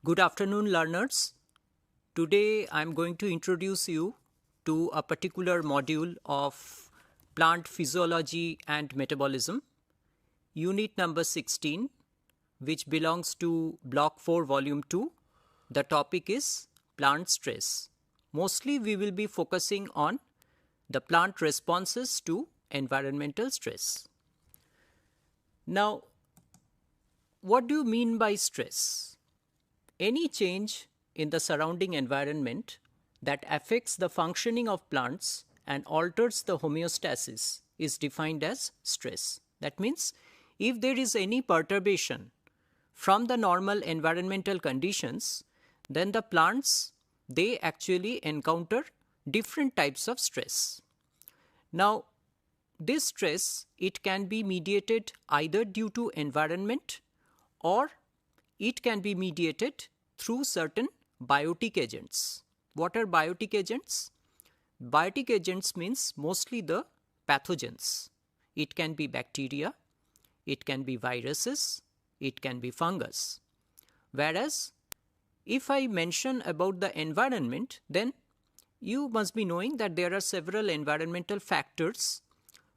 Good afternoon, learners. Today I am going to introduce you to a particular module of plant physiology and metabolism, unit number 16, which belongs to block 4, volume 2. The topic is plant stress. Mostly we will be focusing on the plant responses to environmental stress. Now, what do you mean by stress? Any change in the surrounding environment that affects the functioning of plants and alters the homeostasis is defined as stress. That means if there is any perturbation from the normal environmental conditions, then the plants, they actually encounter different types of stress. Now, this stress, it can be mediated either due to environment or it can be mediated through certain biotic agents. What are biotic agents? Biotic agents means mostly the pathogens. It can be bacteria, it can be viruses, it can be fungus. Whereas if I mention about the environment, then you must be knowing that there are several environmental factors.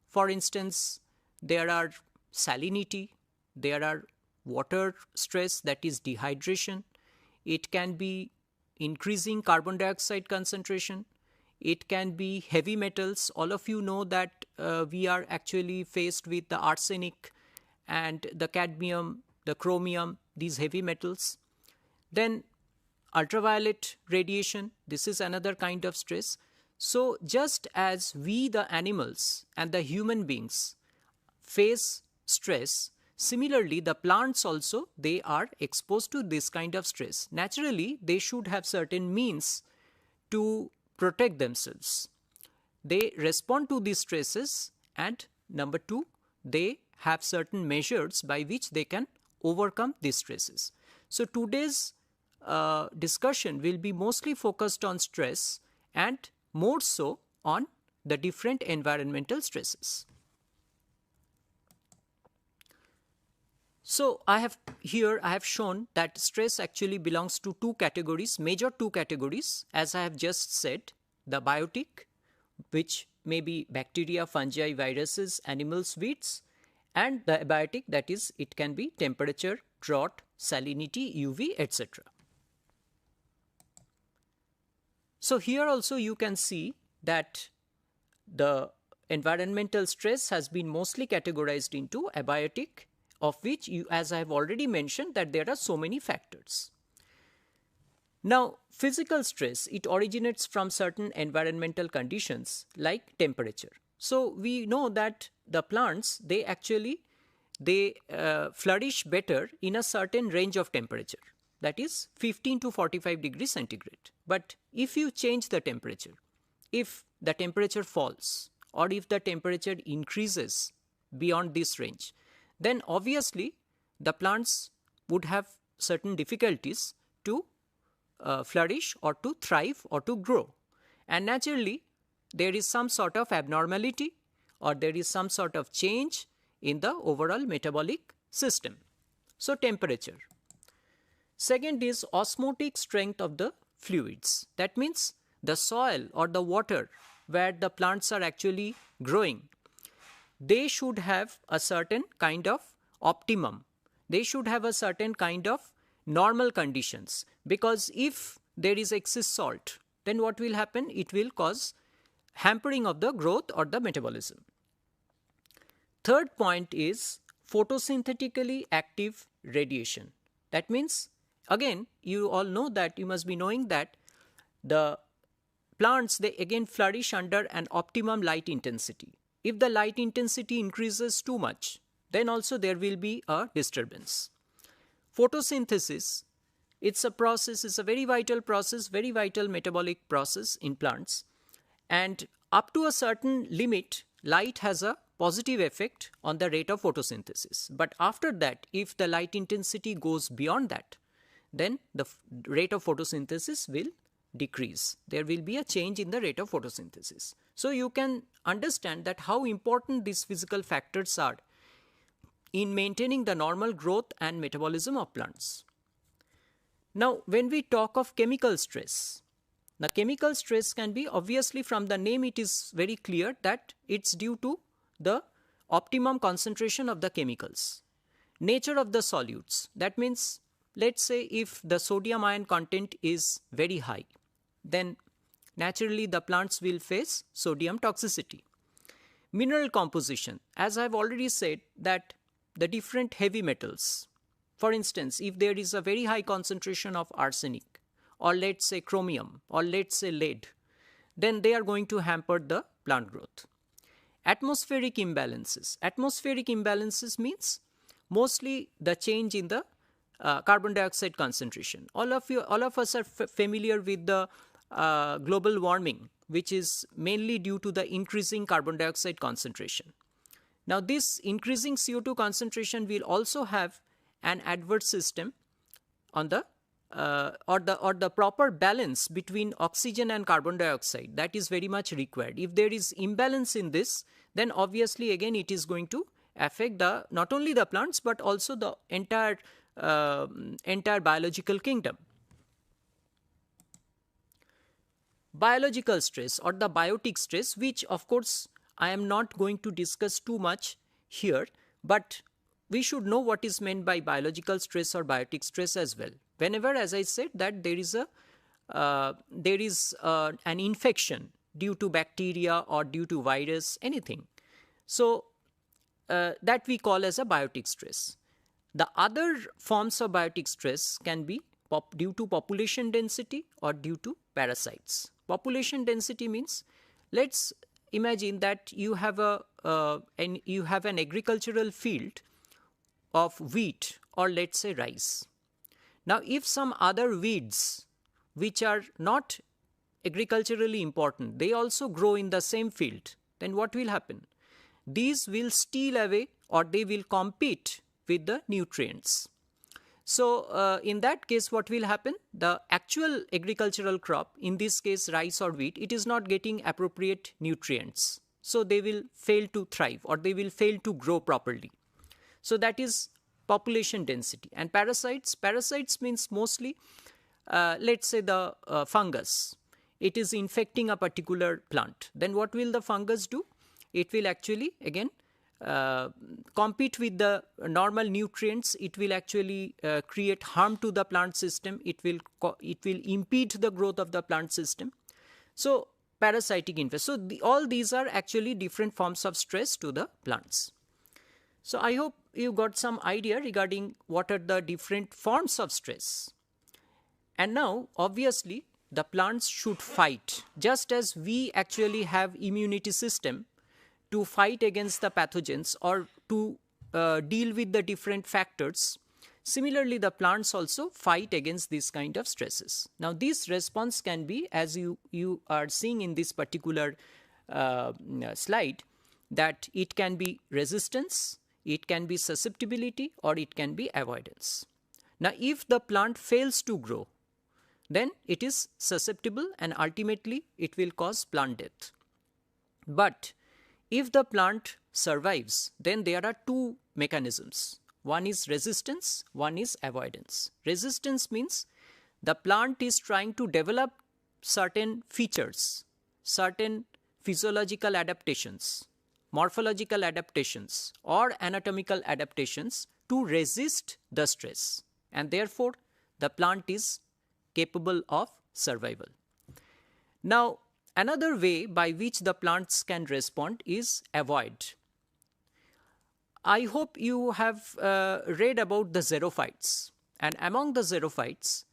For instance, there are salinity, there are water stress, that is dehydration. It can be increasing carbon dioxide concentration. It can be heavy metals. All of you know that we are actually faced with the arsenic and the cadmium, the chromium, these heavy metals. Then ultraviolet radiation, this is another kind of stress. So just as we, the animals and the human beings, face stress, similarly the plants also, they are exposed to this kind of stress. Naturally, they should have certain means to protect themselves. They respond to these stresses, and number 2, they have certain measures by which they can overcome these stresses. So today's discussion will be mostly focused on stress and more so on the different environmental stresses. So I have shown that stress actually belongs to two categories, major two categories, as I have just said, the biotic, which may be bacteria, fungi, viruses, animals, weeds, and the abiotic, that is, it can be temperature, drought, salinity, UV, etc. So here also you can see that the environmental stress has been mostly categorized into abiotic, of which, as I have already mentioned, that there are so many factors. Now, physical stress, it originates from certain environmental conditions like temperature. So we know that the plants, they flourish better in a certain range of temperature, that is 15 to 45 degrees centigrade. But if you change the temperature, if the temperature falls or if the temperature increases beyond this range, then obviously the plants would have certain difficulties to flourish or to thrive or to grow. And naturally, there is some sort of abnormality or there is some sort of change in the overall metabolic system. So temperature. Second is osmotic strength of the fluids. That means the soil or the water where the plants are actually growing, they should have a certain kind of optimum. They should have a certain kind of normal conditions, because if there is excess salt, then what will happen? It will cause hampering of the growth or the metabolism. Third point is photosynthetically active radiation. That means, again, you all know that, you must be knowing that the plants, they again flourish under an optimum light intensity. If the light intensity increases too much, then also there will be a disturbance. Photosynthesis, it's a process, it's a very vital process, very vital metabolic process in plants. And up to a certain limit, light has a positive effect on the rate of photosynthesis. But after that, if the light intensity goes beyond that, then the rate of photosynthesis will decrease. There will be a change in the rate of photosynthesis. So you can understand that how important these physical factors are in maintaining the normal growth and metabolism of plants. Now, when we talk of chemical stress, the chemical stress can be, obviously from the name it is very clear that it's due to the optimum concentration of the chemicals. Nature of the solutes, that means let's say if the sodium ion content is very high, then naturally the plants will face sodium toxicity. Mineral composition, as I've already said, that the different heavy metals, for instance, if there is a very high concentration of arsenic, or let's say chromium, or let's say lead, then they are going to hamper the plant growth. Atmospheric imbalances. Atmospheric imbalances means mostly the change in the carbon dioxide concentration. All of us are familiar with the global warming, which is mainly due to the increasing carbon dioxide concentration. Now, this increasing CO2 concentration will also have an adverse system on the or the proper balance between oxygen and carbon dioxide. That is very much required. If there is imbalance in this, then obviously again it is going to affect the not only the plants but also the entire biological kingdom. Biological stress or the biotic stress, which of course I am not going to discuss too much here, but we should know what is meant by biological stress or biotic stress as well. Whenever, as I said, that there is an infection due to bacteria or due to virus, anything. So that we call as a biotic stress. The other forms of biotic stress can be due to population density or due to parasites. Population density means, let's imagine that you have an agricultural field of wheat or let's say rice. Now, if some other weeds which are not agriculturally important, they also grow in the same field, then what will happen? These will steal away or they will compete with the nutrients. So, in that case, what will happen? The actual agricultural crop, in this case rice or wheat, it is not getting appropriate nutrients. So, they will fail to thrive or they will fail to grow properly. So, that is population density. And parasites means mostly, let's say the fungus. It is infecting a particular plant. Then what will the fungus do? It will actually again compete with the normal nutrients. It will actually create harm to the plant system. It will impede the growth of the plant system. So parasitic infection. So all these are actually different forms of stress to the plants. So I hope you got some idea regarding what are the different forms of stress. And now obviously the plants should fight, just as we actually have immunity system to fight against the pathogens or to deal with the different factors. Similarly, the plants also fight against this kind of stresses. Now, this response can be, as you are seeing in this particular slide, that it can be resistance, it can be susceptibility, or it can be avoidance. Now, if the plant fails to grow, then it is susceptible and ultimately it will cause plant death. But if the plant survives, then there are two mechanisms. One is resistance, one is avoidance. Resistance means the plant is trying to develop certain features, certain physiological adaptations, morphological adaptations, or anatomical adaptations to resist the stress, and therefore the plant is capable of survival. Now, another way by which the plants can respond is avoid. I hope you have read about the xerophytes, and among the xerophytes,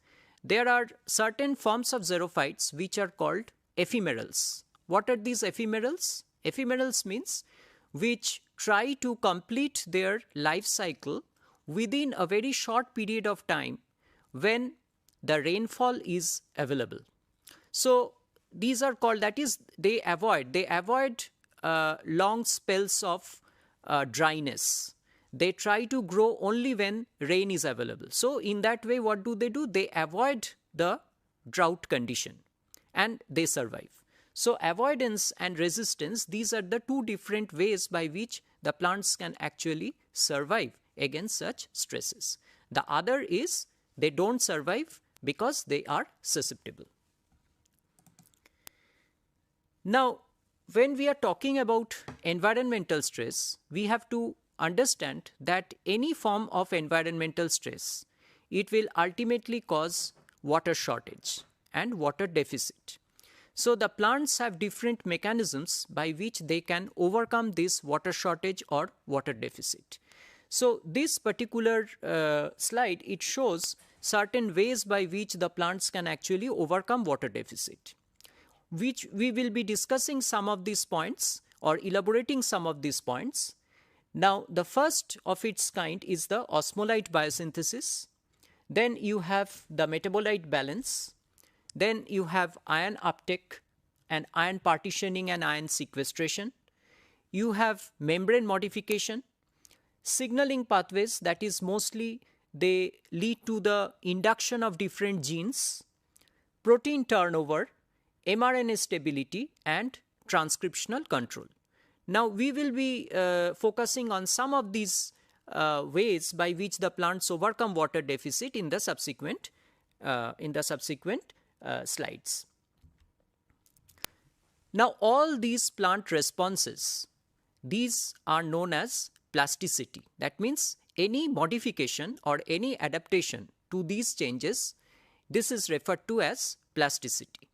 there are certain forms of xerophytes which are called ephemerals. What are these ephemerals? Ephemerals means which try to complete their life cycle within a very short period of time when the rainfall is available. So these are called, that is, they avoid long spells of dryness. They try to grow only when rain is available. So in that way, what do? They avoid the drought condition and they survive. So avoidance and resistance, these are the two different ways by which the plants can actually survive against such stresses. The other is they don't survive because they are susceptible. Now, when we are talking about environmental stress, we have to understand that any form of environmental stress, it will ultimately cause water shortage and water deficit. So the plants have different mechanisms by which they can overcome this water shortage or water deficit. So this particular slide, it shows certain ways by which the plants can actually overcome water deficit, which we will be discussing some of these points or elaborating some of these points. Now, the first of its kind is the osmolyte biosynthesis. Then you have the metabolite balance. Then you have ion uptake and ion partitioning and ion sequestration. You have membrane modification, signaling pathways, that is mostly they lead to the induction of different genes, protein turnover, mRNA stability, and transcriptional control. Now we will be focusing on some of these ways by which the plants overcome water deficit in the subsequent slides. Now all these plant responses, these are known as plasticity. That means any modification or any adaptation to these changes, this is referred to as plasticity.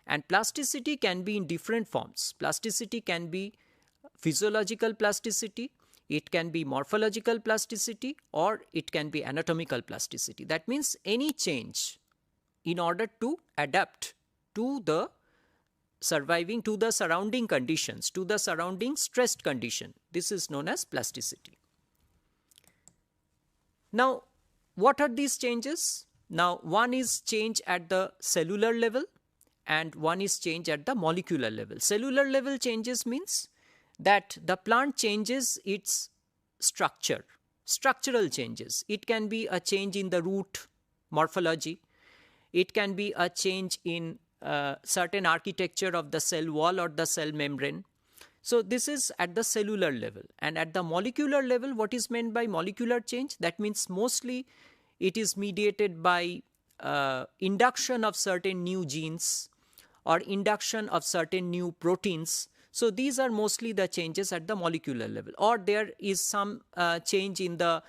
And plasticity can be in different forms. Plasticity can be physiological plasticity, it can be morphological plasticity, or it can be anatomical plasticity. That means any change in order to adapt to the surrounding conditions, to the surrounding stressed condition. This is known as plasticity. Now, what are these changes? Now, one is change at the cellular level and one is change at the molecular level. Cellular level changes means that the plant changes its structure, structural changes. It can be a change in the root morphology. It can be a change in certain architecture of the cell wall or the cell membrane. So this is at the cellular level. And at the molecular level, what is meant by molecular change? That means mostly it is mediated by induction of certain new genes or induction of certain new proteins. So these are mostly the changes at the molecular level. Or there is some change in the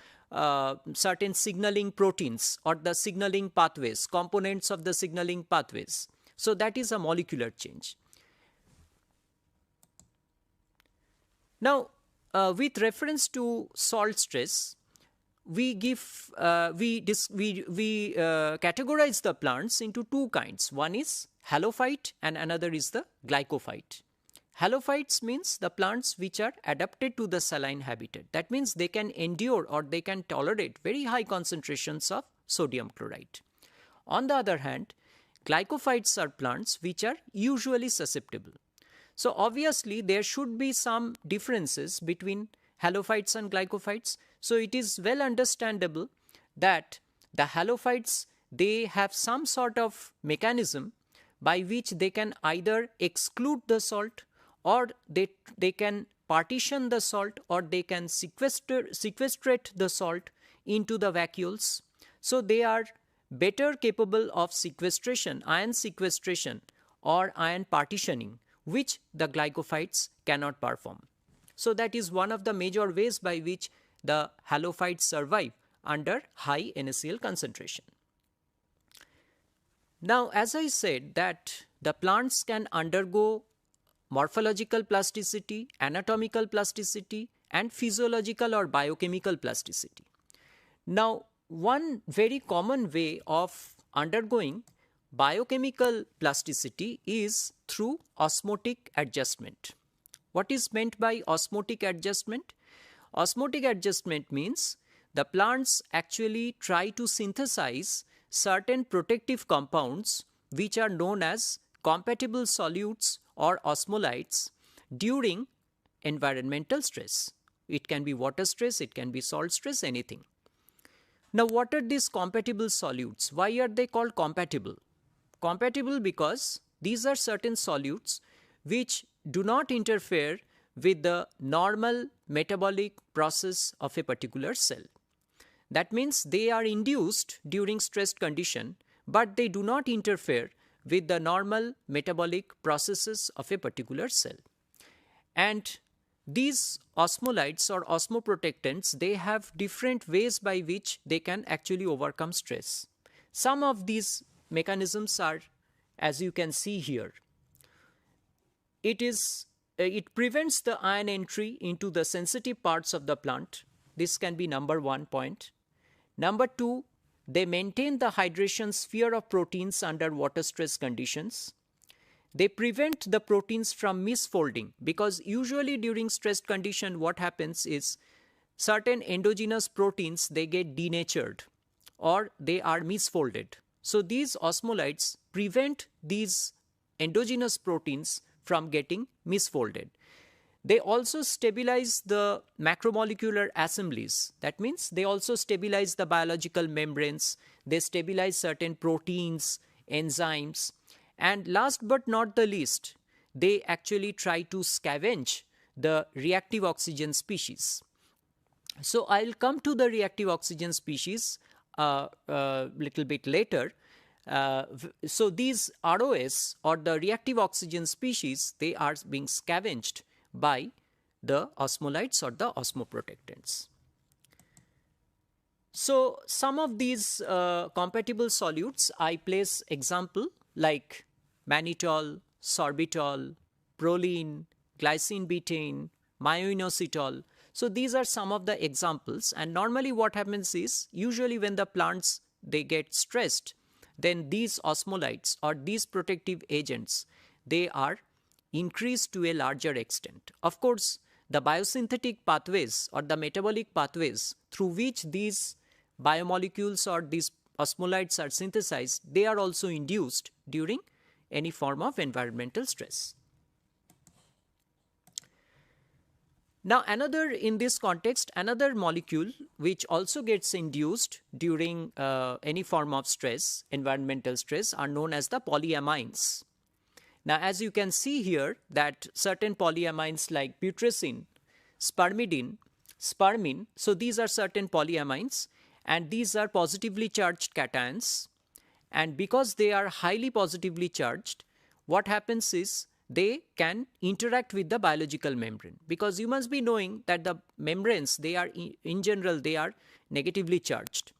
certain signaling proteins or the signaling pathways, components of the signaling pathways. So that is a molecular change. Now, with reference to salt stress, we categorize the plants into two kinds. One is halophyte and another is the glycophyte. Halophytes means the plants which are adapted to the saline habitat. That means they can endure or they can tolerate very high concentrations of sodium chloride. On the other hand, glycophytes are plants which are usually susceptible. So obviously there should be some differences between halophytes and glycophytes. So it is well understandable that the halophytes, they have some sort of mechanism by which they can either exclude the salt or they can partition the salt or they can sequestrate the salt into the vacuoles. So they are better capable of sequestration, ion sequestration or ion partitioning, which the glycophytes cannot perform. So that is one of the major ways by which the halophytes survive under high NaCl concentration. Now, as I said that the plants can undergo morphological plasticity, anatomical plasticity and physiological or biochemical plasticity. Now, one very common way of undergoing biochemical plasticity is through osmotic adjustment. What is meant by osmotic adjustment? Osmotic adjustment means the plants actually try to synthesize certain protective compounds which are known as compatible solutes or osmolytes during environmental stress. It can be water stress, it can be salt stress, anything. Now, what are these compatible solutes? Why are they called compatible? Compatible because these are certain solutes which do not interfere with the normal metabolic process of a particular cell. That means they are induced during stressed condition, but they do not interfere with the normal metabolic processes of a particular cell. And these osmolytes or osmoprotectants, they have different ways by which they can actually overcome stress. Some of these mechanisms are, as you can see here, it prevents the ion entry into the sensitive parts of the plant. This can be number 1 point. Number 2, they maintain the hydration sphere of proteins under water stress conditions. They prevent the proteins from misfolding, because usually during stressed condition what happens is certain endogenous proteins, they get denatured or they are misfolded. So these osmolytes prevent these endogenous proteins from getting misfolded. They also stabilize the macromolecular assemblies. That means they also stabilize the biological membranes. They stabilize certain proteins, enzymes. And last but not the least, they actually try to scavenge the reactive oxygen species. So I'll come to the reactive oxygen species a little bit later. So these ROS, or the reactive oxygen species, they are being scavenged by the osmolytes or the osmoprotectants. So some of these compatible solutes, I place example like mannitol, sorbitol, proline, glycine betaine, myoinositol. So these are some of the examples, and normally what happens is, usually when the plants, they get stressed, then these osmolytes or these protective agents, they are increased to a larger extent. Of course, the biosynthetic pathways or the metabolic pathways through which these biomolecules or these osmolytes are synthesized, they are also induced during any form of environmental stress. Now another, in this context, another molecule which also gets induced during any form of stress, environmental stress, are known as the polyamines. Now as you can see here, that certain polyamines like putrescine, spermidine, spermine, so these are certain polyamines, and these are positively charged cations. And because they are highly positively charged, what happens is they can interact with the biological membrane, because you must be knowing that the membranes, they are in general, they are negatively charged.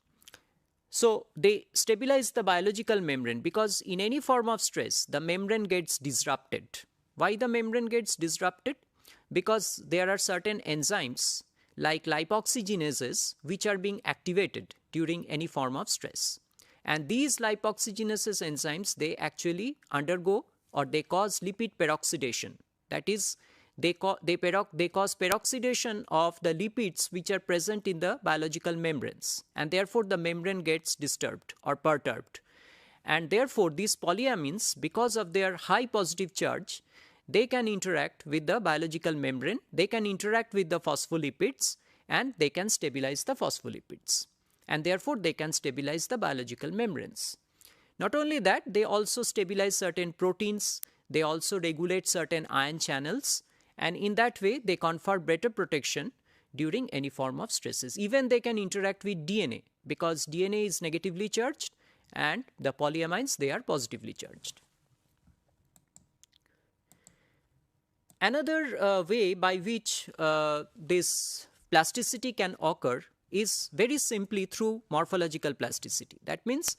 So they stabilize the biological membrane, because in any form of stress, the membrane gets disrupted. Why the membrane gets disrupted? Because there are certain enzymes like lipoxygenases which are being activated during any form of stress. And these lipoxygenase enzymes, they actually undergo or they cause lipid peroxidation. That is, they cause peroxidation of the lipids which are present in the biological membranes, and therefore the membrane gets disturbed or perturbed. And therefore these polyamines, because of their high positive charge, they can interact with the biological membrane, they can interact with the phospholipids, and they can stabilize the phospholipids. And therefore they can stabilize the biological membranes. Not only that, they also stabilize certain proteins, they also regulate certain ion channels, and in that way they confer better protection during any form of stresses. Even they can interact with DNA, because DNA is negatively charged and the polyamines, they are positively charged. Another way by which this plasticity can occur is very simply through morphological plasticity. That means,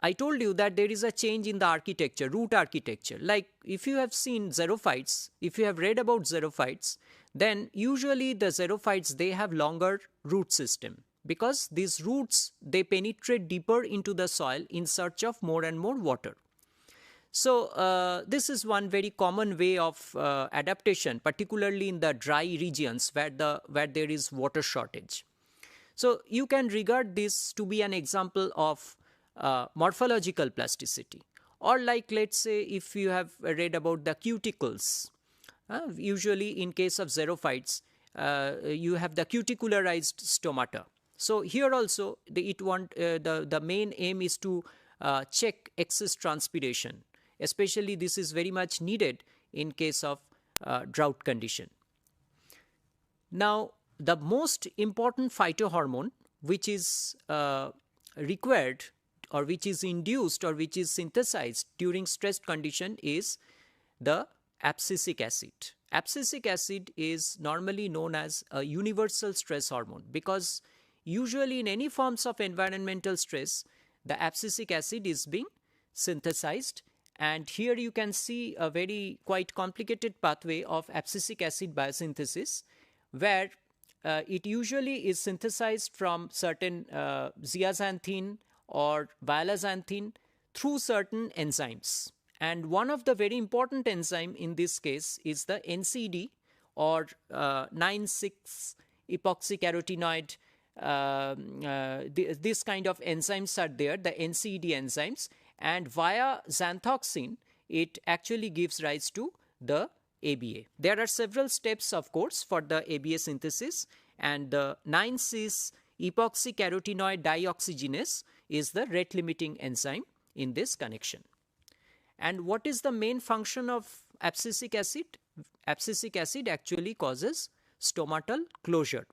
I told you that there is a change in the architecture, root architecture. Like if you have seen xerophytes, if you have read about xerophytes, then usually the xerophytes, they have longer root system, because these roots, they penetrate deeper into the soil in search of more and more water. So this is one very common way of adaptation, particularly in the dry regions where there is water shortage. So you can regard this to be an example of morphological plasticity. Or like, let's say, if you have read about the cuticles, usually in case of xerophytes, you have the cuticularized stomata. So here also the main aim is to check excess transpiration. Especially this is very much needed in case of drought condition. Now the most important phytohormone which is required, or which is induced or which is synthesized during stressed condition is the abscisic acid. Abscisic acid is normally known as a universal stress hormone because usually in any forms of environmental stress, the abscisic acid is being synthesized, and here you can see a very quite complicated pathway of abscisic acid biosynthesis where it usually is synthesized from certain zeaxanthin or violaxanthin through certain enzymes. And one of the very important enzyme in this case is the NCD or 9,6-epoxycarotenoid. This kind of enzymes are there, the NCD enzymes, and via xanthoxin it actually gives rise to the ABA. There are several steps, of course, for the ABA synthesis, and the 9,6-epoxycarotenoid dioxygenase is the rate limiting enzyme in this connection. And what is the main function of abscisic acid? Abscisic acid actually causes stomatal closure.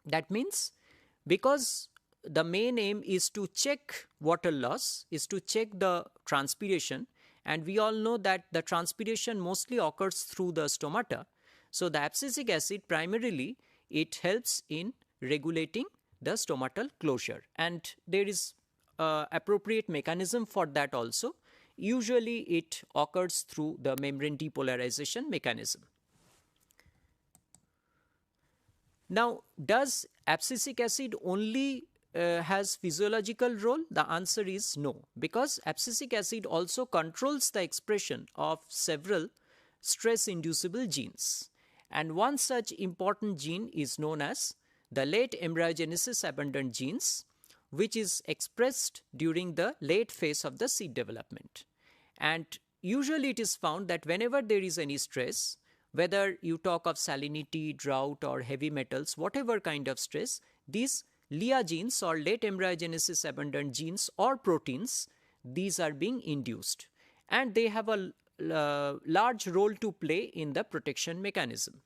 That means because the main aim is to check water loss, is to check the transpiration, and we all know that the transpiration mostly occurs through the stomata. So the abscisic acid primarily it helps in regulating the stomatal closure, and there is appropriate mechanism for that also. Usually it occurs through the membrane depolarization mechanism. Now, does abscisic acid only has physiological role? The answer is no, because abscisic acid also controls the expression of several stress inducible genes, and one such important gene is known as the late embryogenesis abundant genes, which is expressed during the late phase of the seed development. And usually it is found that whenever there is any stress, whether you talk of salinity, drought or heavy metals, whatever kind of stress, these LEA genes or late embryogenesis abundant genes or proteins, these are being induced, and they have a large role to play in the protection mechanism.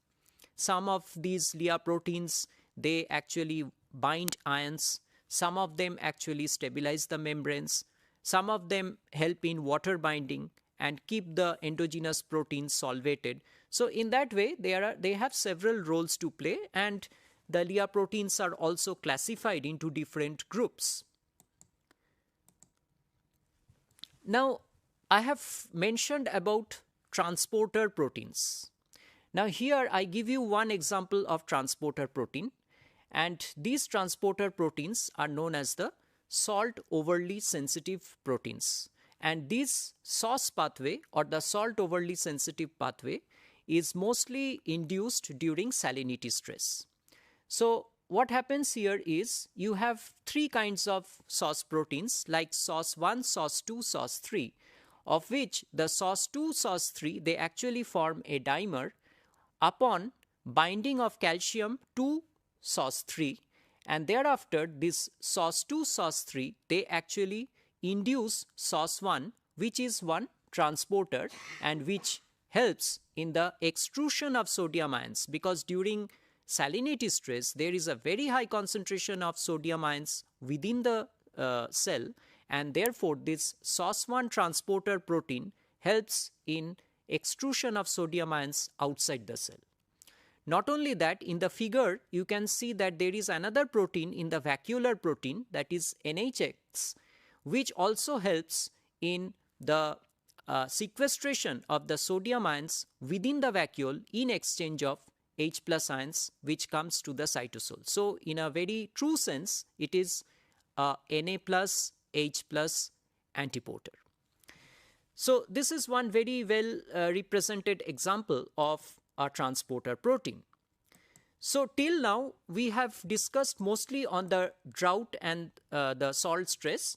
Some of these LEA proteins, they actually bind ions, some of them actually stabilize the membranes, some of them help in water binding and keep the endogenous proteins solvated. So in that way they have several roles to play, and the LEA proteins are also classified into different groups. Now I have mentioned about transporter proteins. Now here I give you one example of transporter protein, and these transporter proteins are known as the salt overly sensitive proteins, and this SOS pathway or the salt overly sensitive pathway is mostly induced during salinity stress. So what happens here is you have three kinds of SOS proteins like SOS1, SOS2, SOS3, of which the SOS2, SOS3 they actually form a dimer upon binding of calcium to SOS3, and thereafter this SOS2, SOS3 they actually induce SOS1, which is one transporter and which helps in the extrusion of sodium ions, because during salinity stress there is a very high concentration of sodium ions within the cell, and therefore this SOS1 transporter protein helps in extrusion of sodium ions outside the cell. Not only that, in the figure you can see that there is another protein in the vacuolar protein, that is NHX, which also helps in the sequestration of the sodium ions within the vacuole in exchange of H plus ions which comes to the cytosol. So in a very true sense it is a Na plus H plus antiporter. So this is one very well represented example of a transporter protein. So till now we have discussed mostly on the drought and the salt stress.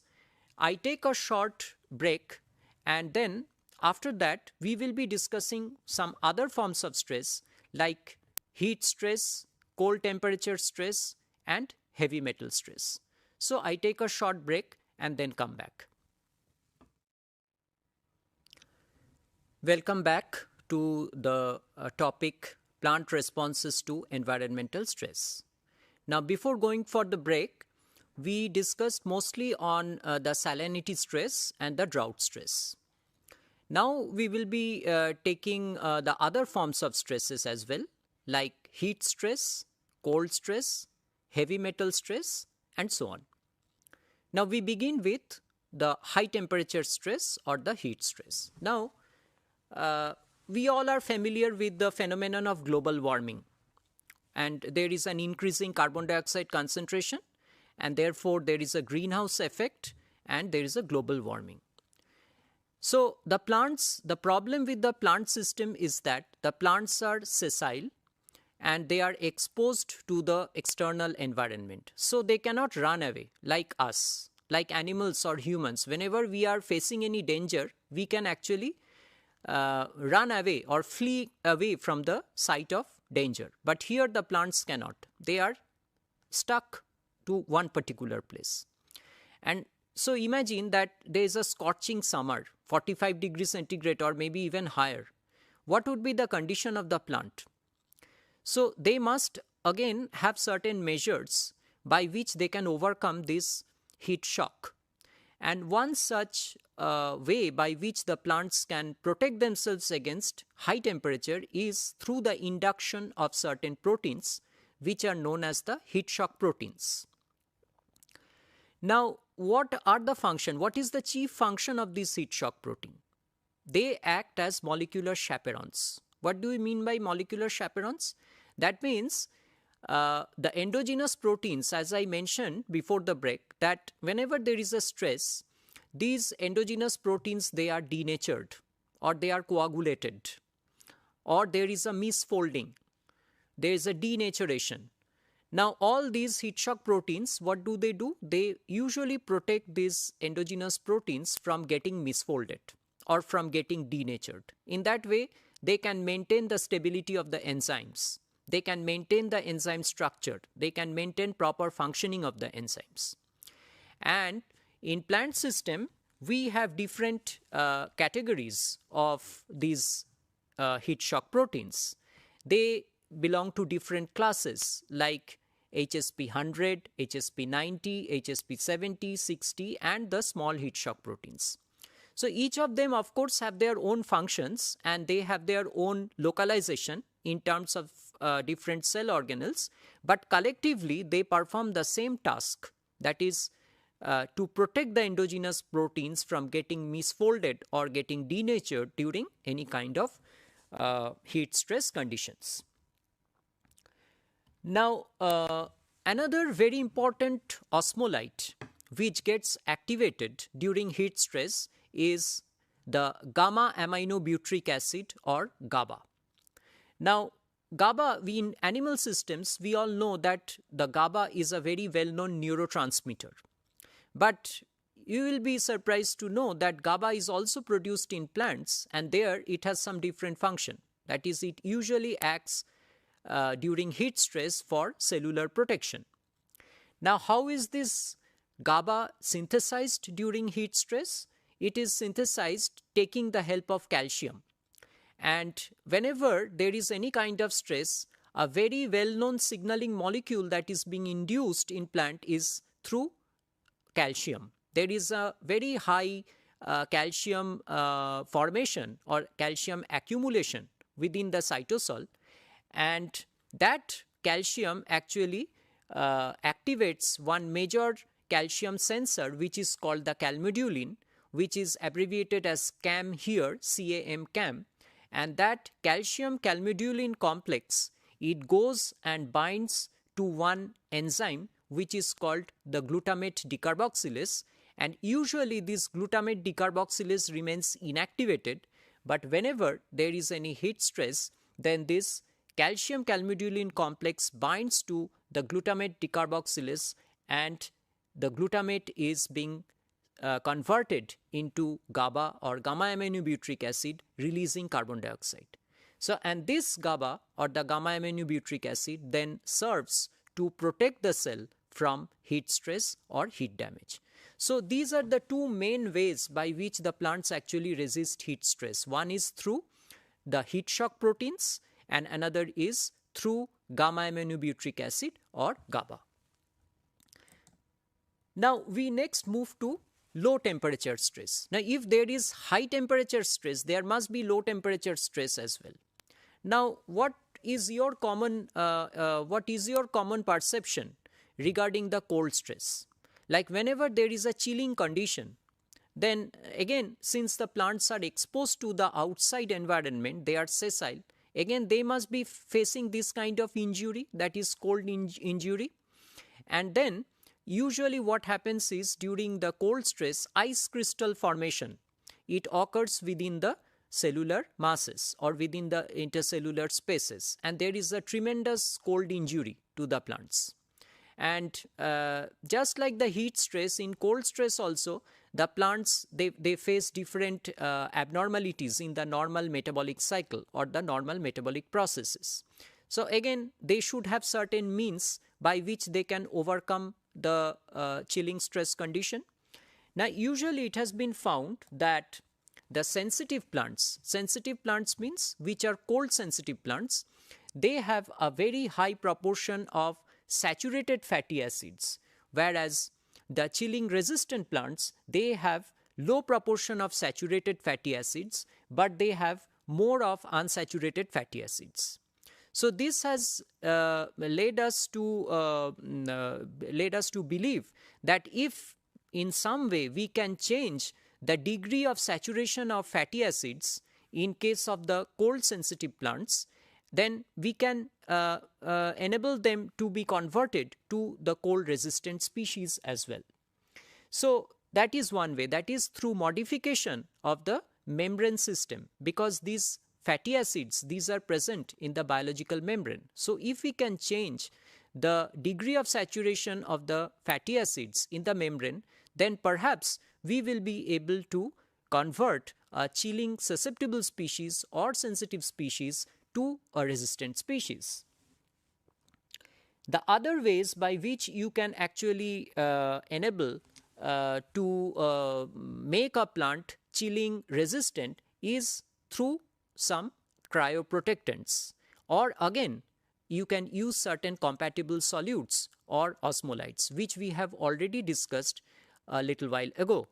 I take a short break, and then after that we will be discussing some other forms of stress like heat stress, cold temperature stress and heavy metal stress. So I take a short break and then come back. Welcome back to the topic plant responses to environmental stress. Now before going for the break, we discussed mostly on the salinity stress and the drought stress. Now we will be taking the other forms of stresses as well, like heat stress, cold stress, heavy metal stress, and so on. Now we begin with the high temperature stress or the heat stress. Now, we all are familiar with the phenomenon of global warming, and there is an increasing carbon dioxide concentration, and therefore there is a greenhouse effect and there is a global warming. So the problem with the plant system is that the plants are sessile and they are exposed to the external environment. So they cannot run away like us, like animals or humans. Whenever we are facing any danger, we can actually run away or flee away from the site of danger. But here the plants cannot. They are stuck to one particular place. And so imagine that there is a scorching summer, 45 degrees centigrade or maybe even higher. What would be the condition of the plant? So they must again have certain measures by which they can overcome this heat shock. And one such way by which the plants can protect themselves against high temperature is through the induction of certain proteins which are known as the heat shock proteins. Now, what are the function? What is the chief function of this heat shock protein? They act as molecular chaperones. What do we mean by molecular chaperones? That means the endogenous proteins, as I mentioned before the break, that whenever there is a stress, these endogenous proteins, they are denatured or they are coagulated or there is a misfolding, there is a denaturation. Now all these heat shock proteins, what do? They usually protect these endogenous proteins from getting misfolded or from getting denatured. In that way, they can maintain the stability of the enzymes. They can maintain the enzyme structure. They can maintain proper functioning of the enzymes. And in plant system, we have different categories of these heat shock proteins. They belong to different classes like HSP 100, HSP 90, HSP 70, 60 and the small heat shock proteins. So each of them of course have their own functions and they have their own localization in terms of different cell organelles, but collectively they perform the same task, that is to protect the endogenous proteins from getting misfolded or getting denatured during any kind of heat stress conditions. Now, another very important osmolyte which gets activated during heat stress is the gamma aminobutyric acid or GABA. Now, GABA, in animal systems, we all know that the GABA is a very well-known neurotransmitter. But you will be surprised to know that GABA is also produced in plants and there it has some different function. That is, it usually acts during heat stress for cellular protection. Now, how is this GABA synthesized during heat stress? It is synthesized taking the help of calcium. And whenever there is any kind of stress, a very well-known signaling molecule that is being induced in plant is through calcium. There is a very high calcium formation or calcium accumulation within the cytosol, and that calcium actually activates one major calcium sensor which is called the calmodulin, which is abbreviated as CAM here, CAM, and that calcium calmodulin complex, it goes and binds to one enzyme which is called the glutamate decarboxylase, and usually this glutamate decarboxylase remains inactivated, but whenever there is any heat stress, then this calcium calmodulin complex binds to the glutamate decarboxylase and the glutamate is being converted into GABA or gamma aminobutyric acid, releasing carbon dioxide. So, and this GABA or the gamma aminobutyric acid then serves to protect the cell from heat stress or heat damage. So, these are the two main ways by which the plants actually resist heat stress. One is through the heat shock proteins and another is through gamma aminobutyric acid or GABA. Now we next move to low temperature stress. Now if there is high temperature stress, there must be low temperature stress as well. Now what is your common perception regarding the cold stress? Like whenever there is a chilling condition, then again, since the plants are exposed to the outside environment, they are sessile, again they must be facing this kind of injury, that is cold injury. And then usually what happens is, during the cold stress, ice crystal formation, it occurs within the cellular masses or within the intercellular spaces, and there is a tremendous cold injury to the plants. And just like the heat stress, in cold stress also, the plants, they face different abnormalities in the normal metabolic cycle or the normal metabolic processes. So again, they should have certain means by which they can overcome the chilling stress condition. Now usually it has been found that the sensitive plants means which are cold sensitive plants, they have a very high proportion of saturated fatty acids, whereas the chilling resistant plants, they have low proportion of saturated fatty acids, but they have more of unsaturated fatty acids. So this has led us to believe that if in some way we can change the degree of saturation of fatty acids in case of the cold sensitive plants, then we can enable them to be converted to the cold resistant species as well. So that is one way, that is through modification of the membrane system, because these fatty acids, these are present in the biological membrane. So if we can change the degree of saturation of the fatty acids in the membrane, then perhaps we will be able to convert a chilling susceptible species or sensitive species to a resistant species. The other ways by which you can actually enable to make a plant chilling resistant is through some cryoprotectants, or again you can use certain compatible solutes or osmolytes, which we have already discussed a little while ago.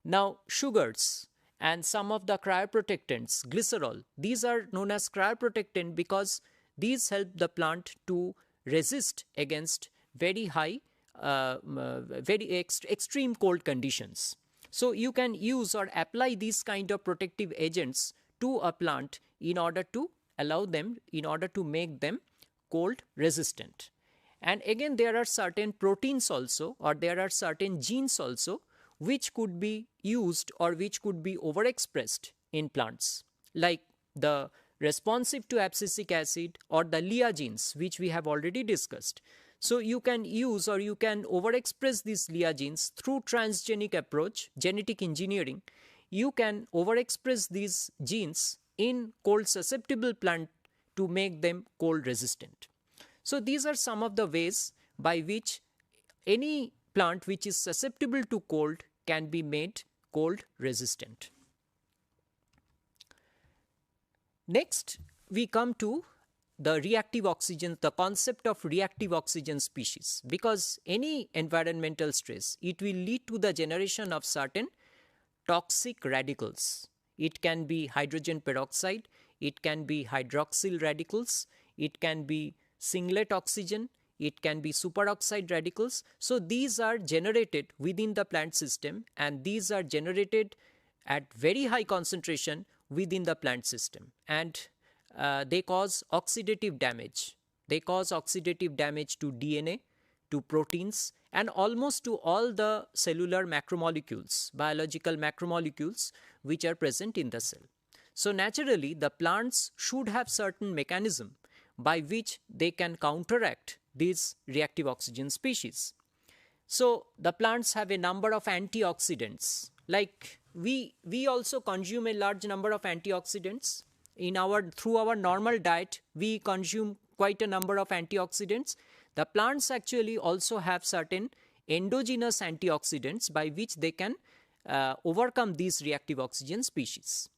Now sugars and some of the cryoprotectants, glycerol, these are known as cryoprotectant because these help the plant to resist against very high, extreme cold conditions. So you can use or apply these kind of protective agents to a plant in order to allow them, in order to make them cold resistant. And again, there are certain proteins also, or there are certain genes also, which could be used or which could be overexpressed in plants, like the responsive to abscisic acid or the LIA genes, which we have already discussed. So you can use or you can overexpress these LIA genes through transgenic approach, genetic engineering. You can overexpress these genes in cold susceptible plant to make them cold resistant. So these are some of the ways by which any plant which is susceptible to cold can be made cold resistant. Next, we come to the reactive oxygen, the concept of reactive oxygen species, because any environmental stress, it will lead to the generation of certain toxic radicals. It can be hydrogen peroxide, it can be hydroxyl radicals, it can be singlet oxygen, it can be superoxide radicals. So these are generated within the plant system, and these are generated at very high concentration within the plant system, and they cause oxidative damage. They cause oxidative damage to DNA, to proteins, and almost to all the cellular macromolecules, biological macromolecules which are present in the cell. So naturally, the plants should have certain mechanism by which they can counteract these reactive oxygen species. So the plants have a number of antioxidants. Like we also consume a large number of antioxidants in through our normal diet. We consume quite a number of antioxidants. The plants actually also have certain endogenous antioxidants by which they can overcome these reactive oxygen species.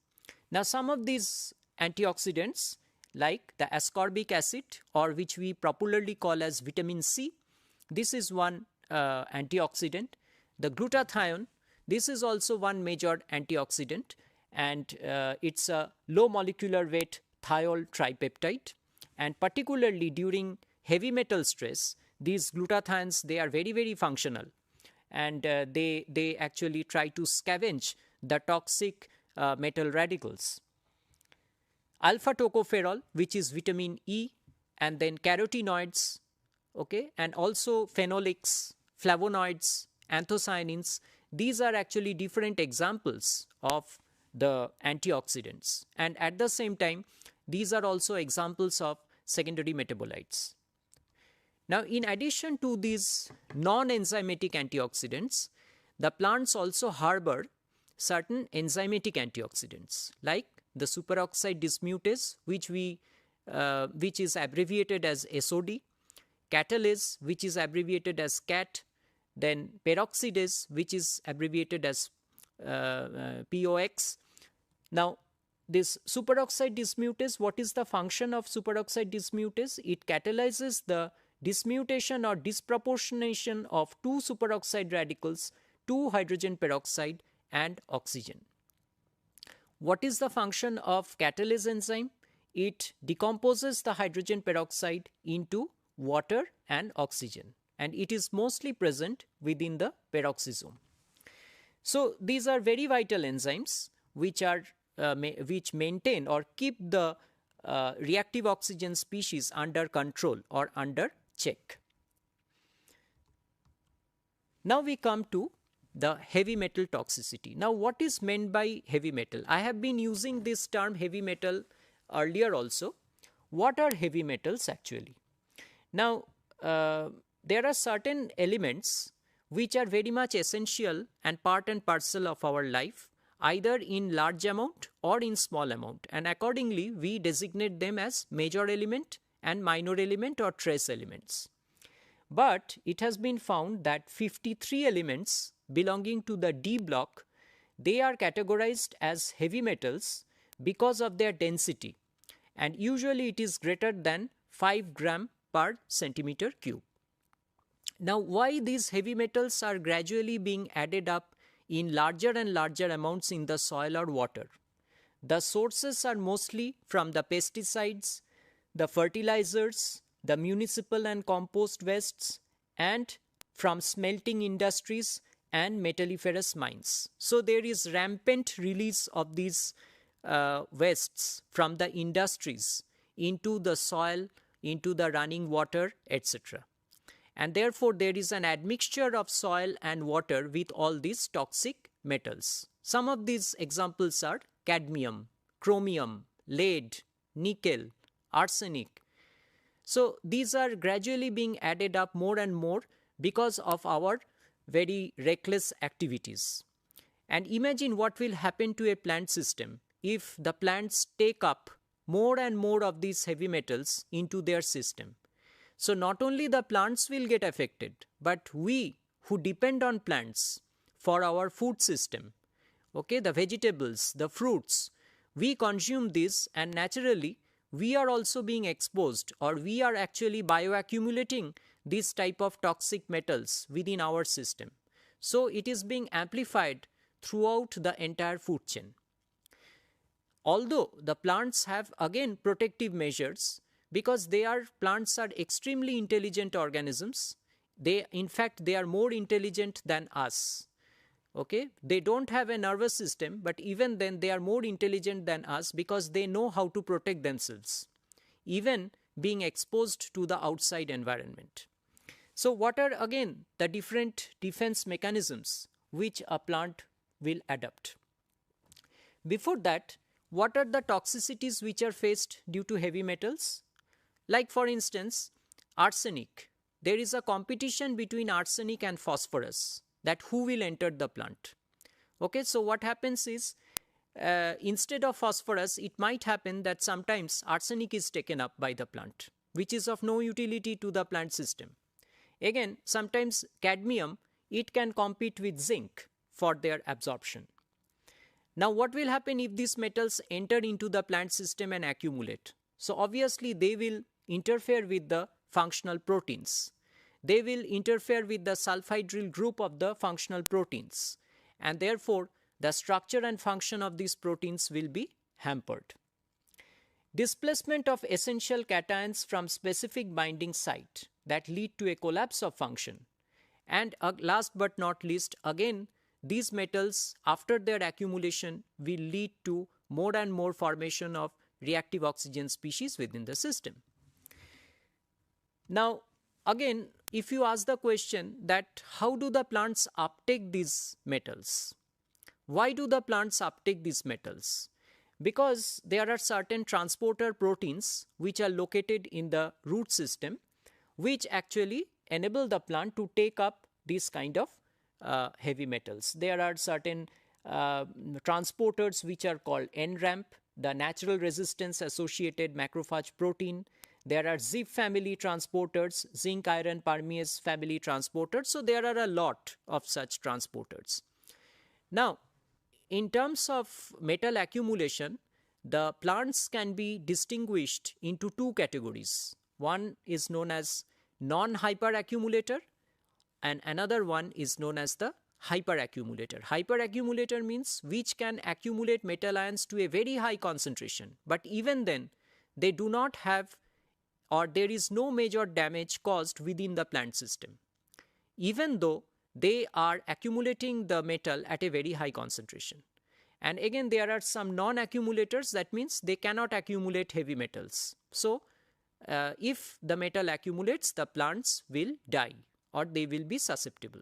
Now some of these antioxidants, like the ascorbic acid, or which we popularly call as vitamin C, this is one antioxidant. the glutathione, this is also one major antioxidant, and it's a low molecular weight thiol tripeptide, and particularly during heavy metal stress, these glutathiones, they are very, very functional, and they actually try to scavenge the toxic metal radicals. Alpha tocopherol, which is vitamin E, and then carotenoids, okay, and also phenolics, flavonoids, anthocyanins. These are actually different examples of the antioxidants, and at the same time these are also examples of secondary metabolites. Now, in addition to these non-enzymatic antioxidants, the plants also harbor certain enzymatic antioxidants like the superoxide dismutase, which is abbreviated as SOD, catalase, which is abbreviated as CAT, then peroxidase, which is abbreviated as POX. Now, this superoxide dismutase, what is the function of superoxide dismutase? It catalyzes the dismutation or disproportionation of two superoxide radicals to hydrogen peroxide and oxygen. What is the function of catalase enzyme? It decomposes the hydrogen peroxide into water and oxygen, and it is mostly present within the peroxisome. So these are very vital enzymes which maintain or keep the reactive oxygen species under control or under check. Now we come to the heavy metal toxicity. Now, what is meant by heavy metal? I have been using this term heavy metal earlier also. What are heavy metals actually? Now, there are certain elements which are very much essential and part and parcel of our life, either in large amount or in small amount, and accordingly we designate them as major element and minor element or trace elements. But it has been found that 53 elements belonging to the D block, they are categorized as heavy metals because of their density, and usually it is greater than 5 gram per centimeter cube. Now, why these heavy metals are gradually being added up in larger and larger amounts in the soil or water? The sources are mostly from the pesticides, the fertilizers, the municipal and compost wastes, and from smelting industries and metalliferous mines. So there is rampant release of these wastes from the industries into the soil, into the running water, etc. And therefore there is an admixture of soil and water with all these toxic metals. Some of these examples are cadmium, chromium, lead, nickel, arsenic. So these are gradually being added up more and more because of our very reckless activities. And imagine what will happen to a plant system if the plants take up more and more of these heavy metals into their system. So not only the plants will get affected, but we who depend on plants for our food system, okay, the vegetables, the fruits, we consume this, and naturally we are also being exposed, or we are actually bioaccumulating this type of toxic metals within our system. So it is being amplified throughout the entire food chain. Although the plants have again protective measures, because plants are extremely intelligent organisms. In fact, they are more intelligent than us. Okay, they don't have a nervous system, but even then they are more intelligent than us because they know how to protect themselves, even being exposed to the outside environment. So what are again the different defense mechanisms which a plant will adopt? Before that, what are the toxicities which are faced due to heavy metals? Like for instance, arsenic. There is a competition between arsenic and phosphorus, that who will enter the plant. Okay, so what happens is, instead of phosphorus, it might happen that sometimes arsenic is taken up by the plant, which is of no utility to the plant system. Again, sometimes cadmium, it can compete with zinc for their absorption. Now, what will happen if these metals enter into the plant system and accumulate? So obviously they will interfere with the functional proteins. they will interfere with the sulfhydryl group of the functional proteins, and therefore the structure and function of these proteins will be hampered. Displacement of essential cations from specific binding site that lead to a collapse of function. And last but not least, again, these metals after their accumulation will lead to more and more formation of reactive oxygen species within the system. Now, again, if you ask the question that how do the plants uptake these metals? Why do the plants uptake these metals? Because there are certain transporter proteins which are located in the root system, which actually enable the plant to take up these kind of heavy metals. There are certain transporters which are called NRAMP, the natural resistance associated macrophage protein. There are ZIP family transporters, zinc iron permease family transporters. So there are a lot of such transporters. Now, in terms of metal accumulation, the plants can be distinguished into two categories. One is known as non-hyperaccumulator and another one is known as the hyperaccumulator. Hyperaccumulator means which can accumulate metal ions to a very high concentration, but even then they do not have, or there is no major damage caused within the plant system, even though they are accumulating the metal at a very high concentration. And again, there are some non-accumulators, that means they cannot accumulate heavy metals. So, if the metal accumulates, the plants will die or they will be susceptible.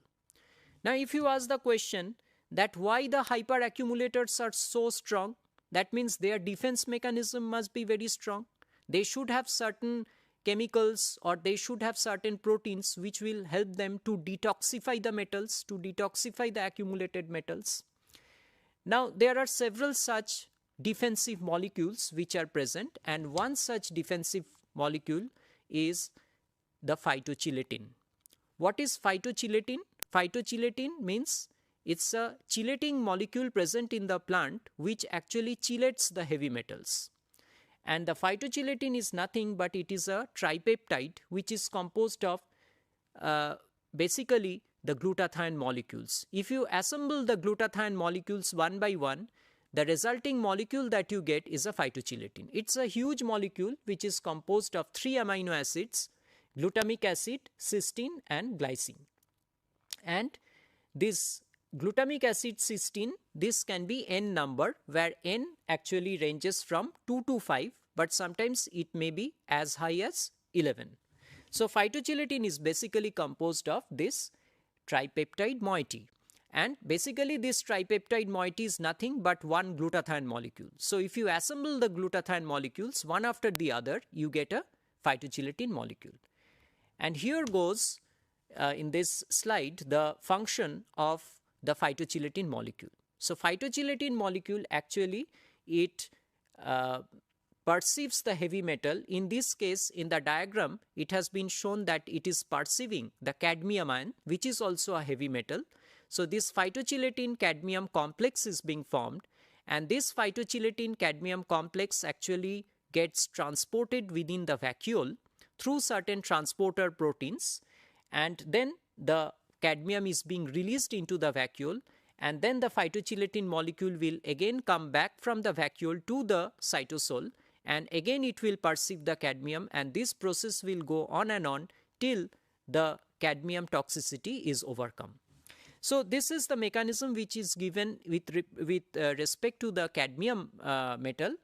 Now, if you ask the question that why the hyperaccumulators are so strong, that means their defense mechanism must be very strong. They should have certain chemicals or they should have certain proteins which will help them to detoxify the metals, to detoxify the accumulated metals. Now, there are several such defensive molecules which are present, and one such defensive molecule is the phytochelatan. What is phytochelatan? Phytochelatan means it's a chelating molecule present in the plant which actually chelates the heavy metals. And the phytochelatan is nothing but it is a tripeptide which is composed of basically the glutathione molecules. If you assemble the glutathione molecules one by one, the resulting molecule that you get is a phytochelatan. It's a huge molecule which is composed of 3 amino acids, glutamic acid, cysteine and glycine. And this glutamic acid cysteine, this can be N number, where N actually ranges from 2 to 5, but sometimes it may be as high as 11. So phytochelatan is basically composed of this tripeptide moiety, and basically this tripeptide moiety is nothing but one glutathione molecule. So if you assemble the glutathione molecules one after the other, you get a phytochelatan molecule. And here goes in this slide the function of the phytochelatan molecule. So phytochelatan molecule actually it perceives the heavy metal. In this case, in the diagram, it has been shown that it is perceiving the cadmium ion, which is also a heavy metal. So this phytochelatan cadmium complex is being formed, and this phytochelatan cadmium complex actually gets transported within the vacuole through certain transporter proteins, and then the cadmium is being released into the vacuole, and then the phytochelatan molecule will again come back from the vacuole to the cytosol, and again it will perceive the cadmium, and this process will go on and on till the cadmium toxicity is overcome. So this is the mechanism which is given with respect to the cadmium metal,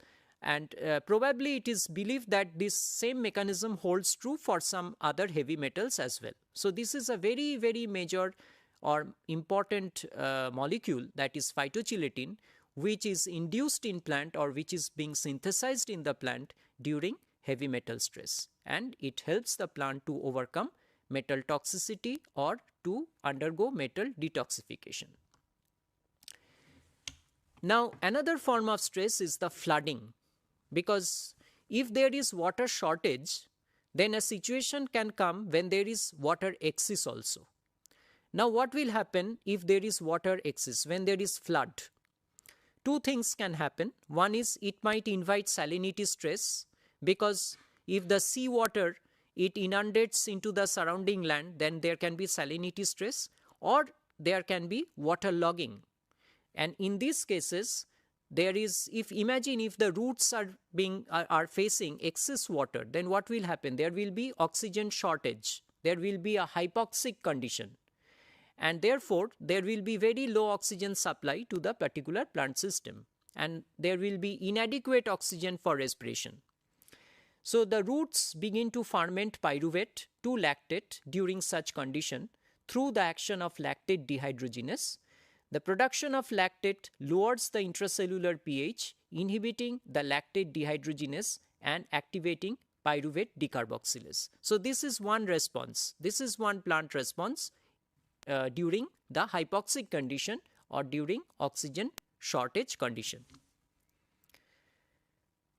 and probably it is believed that this same mechanism holds true for some other heavy metals as well. So this is a very, very major or important molecule, that is phytochelatan, which is induced in plant or which is being synthesized in the plant during heavy metal stress, and it helps the plant to overcome metal toxicity or to undergo metal detoxification. Now, another form of stress is the flooding, because if there is water shortage, then a situation can come when there is water excess also. Now, what will happen if there is water excess, when there is flood? Two things can happen. One is it might invite salinity stress, because if the sea water it inundates into the surrounding land, then there can be salinity stress, or there can be water logging. And in these cases, there is, if imagine if the roots are facing excess water, then what will happen? There will be oxygen shortage. There will be a hypoxic condition. And therefore, there will be very low oxygen supply to the particular plant system. And there will be inadequate oxygen for respiration. So the roots begin to ferment pyruvate to lactate during such condition through the action of lactate dehydrogenase. The production of lactate lowers the intracellular pH, inhibiting the lactate dehydrogenase and activating pyruvate decarboxylase. So this is one response. This is one plant response during the hypoxic condition or during oxygen shortage condition.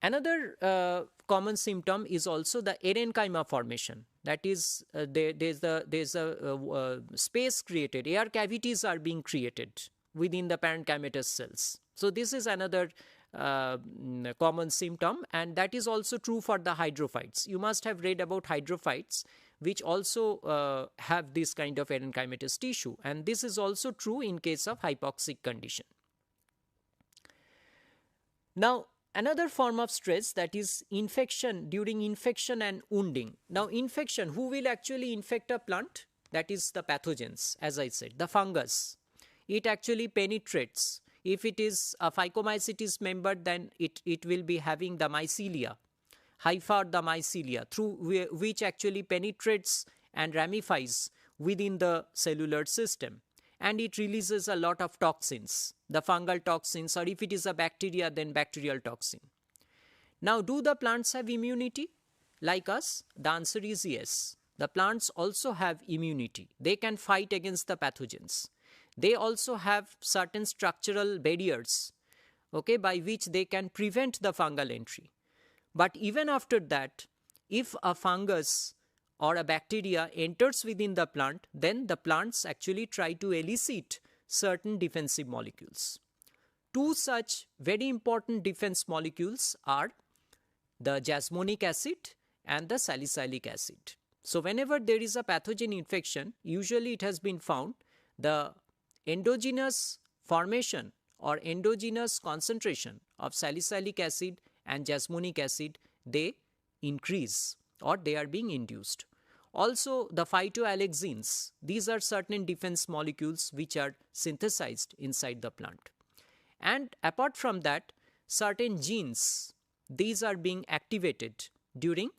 Another common symptom is also the erenchyma formation. That is, there's a space created, air cavities are being created within the parenchymatous cells. So this is another common symptom, and that is also true for the hydrophytes. You must have read about hydrophytes, which also have this kind of erenchymatous tissue, and this is also true in case of hypoxic condition. Now, another form of stress, that is infection, during infection and wounding. Now infection, who will actually infect a plant? That is the pathogens, as I said, the fungus. It actually penetrates. If it is a Phycomycetes member, then it will be having the mycelia, hypha or the mycelia, through which actually penetrates and ramifies within the cellular system. And it releases a lot of toxins, the fungal toxins, or if it is a bacteria, then bacterial toxin. Now, do the plants have immunity like us? The answer is yes. The plants also have immunity. They can fight against the pathogens. They also have certain structural barriers, okay, by which they can prevent the fungal entry. But even after that, if a fungus or a bacteria enters within the plant, then the plants actually try to elicit certain defensive molecules. Two such very important defense molecules are the jasmonic acid and the salicylic acid. So whenever there is a pathogen infection, usually it has been found the endogenous formation or endogenous concentration of salicylic acid and jasmonic acid, they increase or they are being induced. Also the phytoalexins, these are certain defense molecules which are synthesized inside the plant. And apart from that, certain genes, these are being activated during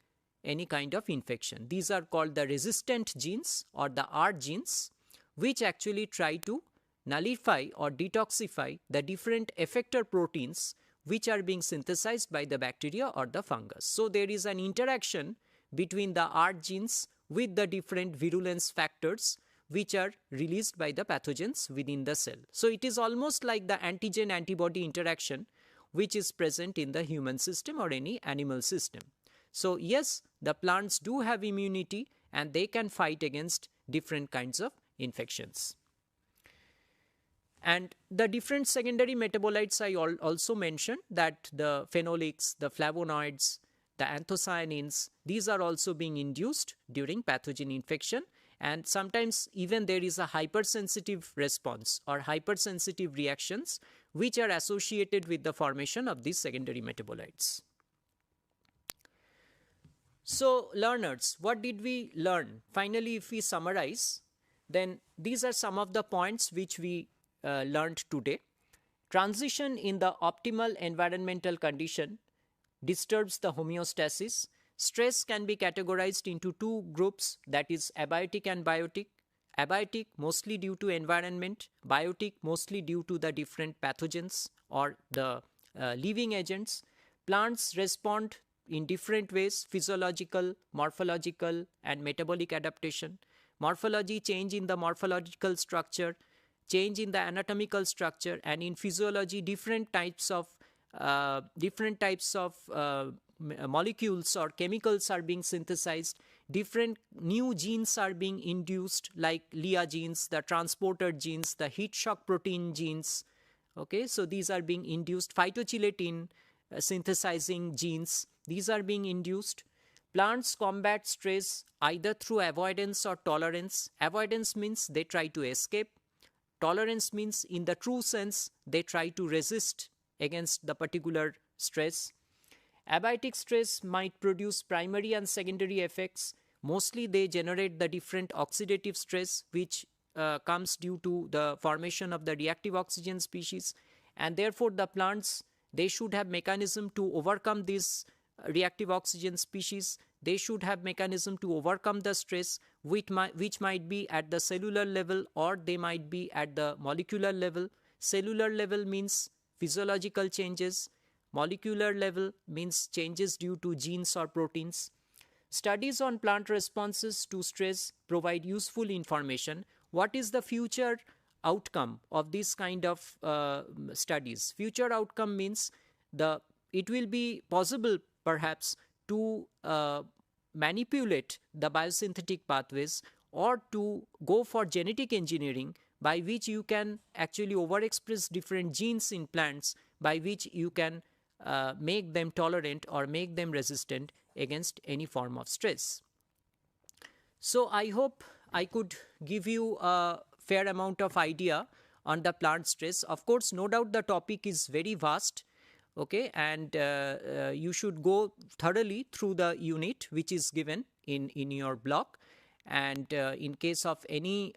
any kind of infection. These are called the resistant genes or the R genes, which actually try to nullify or detoxify the different effector proteins which are being synthesized by the bacteria or the fungus. So there is an interaction between the R genes with the different virulence factors which are released by the pathogens within the cell. So it is almost like the antigen-antibody interaction which is present in the human system or any animal system. So yes, the plants do have immunity and they can fight against different kinds of infections. And the different secondary metabolites I also mentioned, that the phenolics, the flavonoids, the anthocyanins, these are also being induced during pathogen infection, and sometimes even there is a hypersensitive response or hypersensitive reactions which are associated with the formation of these secondary metabolites. So learners, what did we learn? Finally, if we summarize, then these are some of the points which we learned today. Transition in the optimal environmental condition disturbs the homeostasis. Stress can be categorized into two groups, that is abiotic and biotic. Abiotic mostly due to environment, biotic mostly due to the different pathogens or the living agents. Plants respond in different ways: physiological, morphological and metabolic adaptation. Morphology, change in the morphological structure, change in the anatomical structure, and in physiology different types of molecules or chemicals are being synthesized. Different new genes are being induced, like LIA genes, the transporter genes, the heat shock protein genes. Okay, so these are being induced. Phytochelatin synthesizing genes, these are being induced. Plants combat stress either through avoidance or tolerance. Avoidance means they try to escape. Tolerance means, in the true sense, they try to resist against the particular stress. Abiotic stress might produce primary and secondary effects. Mostly they generate the different oxidative stress which comes due to the formation of the reactive oxygen species, and therefore the plants, they should have mechanism to overcome this reactive oxygen species. They should have mechanism to overcome the stress which might be at the cellular level or they might be at the molecular level. Cellular level means physiological changes. Molecular level means changes due to genes or proteins. Studies on plant responses to stress provide useful information. What is the future outcome of this kind of studies? Future outcome means it will be possible perhaps to manipulate the biosynthetic pathways or to go for genetic engineering by which you can actually overexpress different genes in plants by which you can make them tolerant or make them resistant against any form of stress. So I hope I could give you a fair amount of idea on the plant stress. Of course, no doubt the topic is very vast, okay, and you should go thoroughly through the unit which is given in your block, and in case of any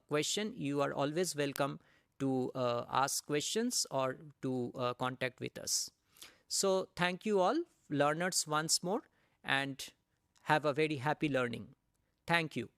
question, you are always welcome to ask questions or to contact with us. So thank you all learners once more, and have a very happy learning. Thank you.